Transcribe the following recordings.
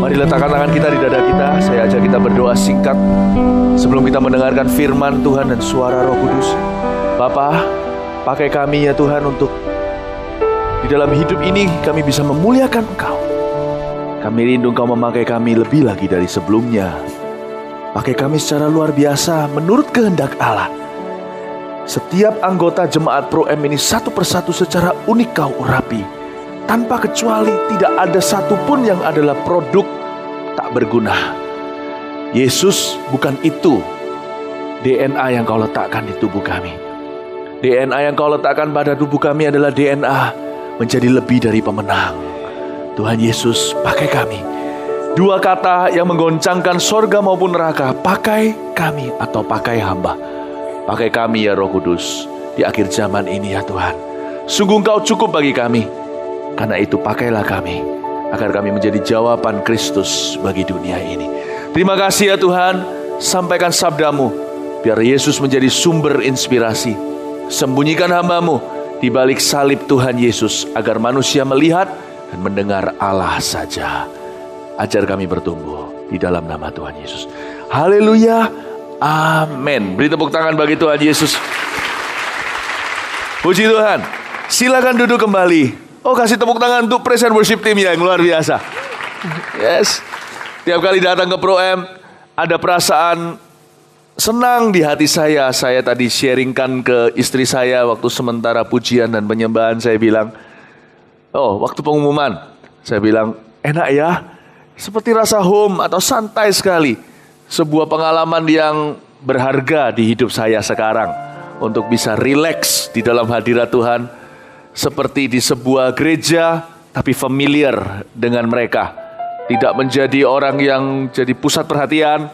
Mari letakkan tangan kita di dada kita. Saya ajak kita berdoa singkat sebelum kita mendengarkan firman Tuhan dan suara Roh Kudus. Bapa, pakai kami ya Tuhan, untuk di dalam hidup ini kami bisa memuliakan Engkau. Kami rindu Engkau memakai kami lebih lagi dari sebelumnya. Pakai kami secara luar biasa menurut kehendak Allah. Setiap anggota jemaat Pro M ini satu persatu secara unik Kau urapi. Tanpa kecuali tidak ada satupun yang adalah produk tak berguna. Yesus, bukan itu DNA yang Kau letakkan di tubuh kami. DNA yang Kau letakkan pada tubuh kami adalah DNA menjadi lebih dari pemenang. Tuhan Yesus, pakai kami. Dua kata yang menggoncangkan sorga maupun neraka, pakai kami atau pakai hamba. Pakai kami ya Roh Kudus di akhir zaman ini ya Tuhan. Sungguh Engkau cukup bagi kami. Karena itu pakailah kami, agar kami menjadi jawaban Kristus bagi dunia ini. Terima kasih ya Tuhan, sampaikan sabdamu, biar Yesus menjadi sumber inspirasi. Sembunyikan hamba-Mu di balik salib Tuhan Yesus, agar manusia melihat dan mendengar Allah saja. Ajar kami bertumbuh di dalam nama Tuhan Yesus. Haleluya, amin. Beri tepuk tangan bagi Tuhan Yesus. Puji Tuhan. Silakan duduk kembali. Oh, kasih tepuk tangan untuk praise and worship team yang luar biasa. Yes. Tiap kali datang ke Pro M, ada perasaan senang di hati saya. Saya tadi sharingkan ke istri saya waktu sementara pujian dan penyembahan. Saya bilang, waktu pengumuman, saya bilang, enak ya, seperti rasa home atau santai sekali. Sebuah pengalaman yang berharga di hidup saya sekarang, untuk bisa rileks di dalam hadirat Tuhan. Seperti di sebuah gereja, tapi familiar dengan mereka. Tidak menjadi orang yang jadi pusat perhatian,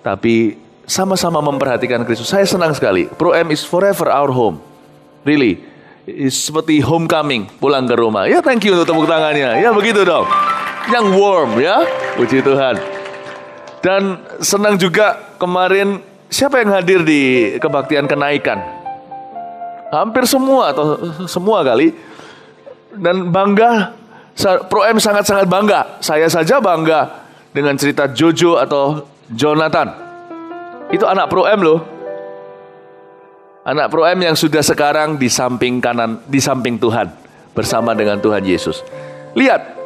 tapi sama-sama memperhatikan Kristus. Saya senang sekali. Pro M is forever our home. Really. It's seperti homecoming, pulang ke rumah. Ya, thank you untuk tepuk tangannya. Ya, begitu dong. Yang warm ya. Puji Tuhan. Dan senang juga kemarin, siapa yang hadir di kebaktian kenaikan? Hampir semua atau semua kali. Dan bangga, Pro M sangat-sangat bangga. Saya saja bangga dengan cerita Jojo atau Jonathan. Itu anak Pro M loh. Anak Pro M yang sudah sekarang di samping kanan, di samping Tuhan, bersama dengan Tuhan Yesus. Lihat,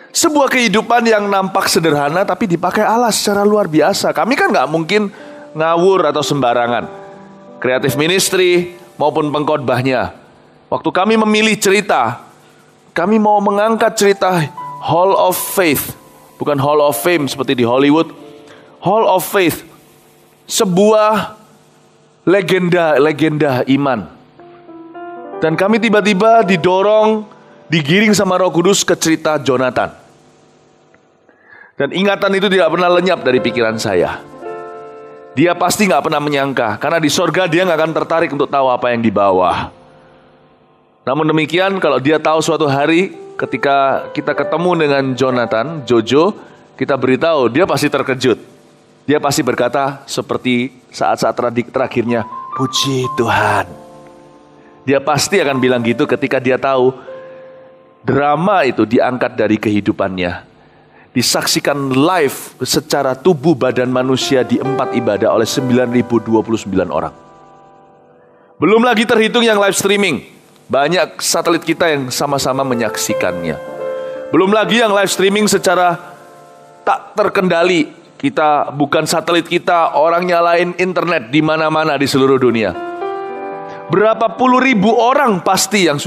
sebuah kehidupan yang nampak sederhana tapi dipakai Allah secara luar biasa. Kami kan gak mungkin ngawur atau sembarangan. Creative ministry maupun pengkhotbahnya. Waktu kami memilih cerita, kami mau mengangkat cerita Hall of Faith. Bukan Hall of Fame seperti di Hollywood. Hall of Faith. Sebuah legenda iman. Dan kami tiba-tiba didorong, digiring sama Roh Kudus ke cerita Jonathan. Dan ingatan itu tidak pernah lenyap dari pikiran saya. Dia pasti gak pernah menyangka, karena di sorga dia gak akan tertarik untuk tahu apa yang di bawah. Namun demikian, kalau dia tahu suatu hari ketika kita ketemu dengan Jonathan, Jojo, kita beritahu, dia pasti terkejut. Dia pasti berkata seperti saat-saat terakhirnya, puji Tuhan. Dia pasti akan bilang gitu ketika dia tahu drama itu diangkat dari kehidupannya. Disaksikan live secara tubuh badan manusia di 4 ibadah oleh 9.029 orang. Belum lagi terhitung yang live streaming. Banyak satelit kita yang sama-sama menyaksikannya. Belum lagi yang live streaming secara tak terkendali. Kita bukan satelit kita, orang nyalain internet di mana-mana di seluruh dunia. Berapa puluh ribu orang pasti yang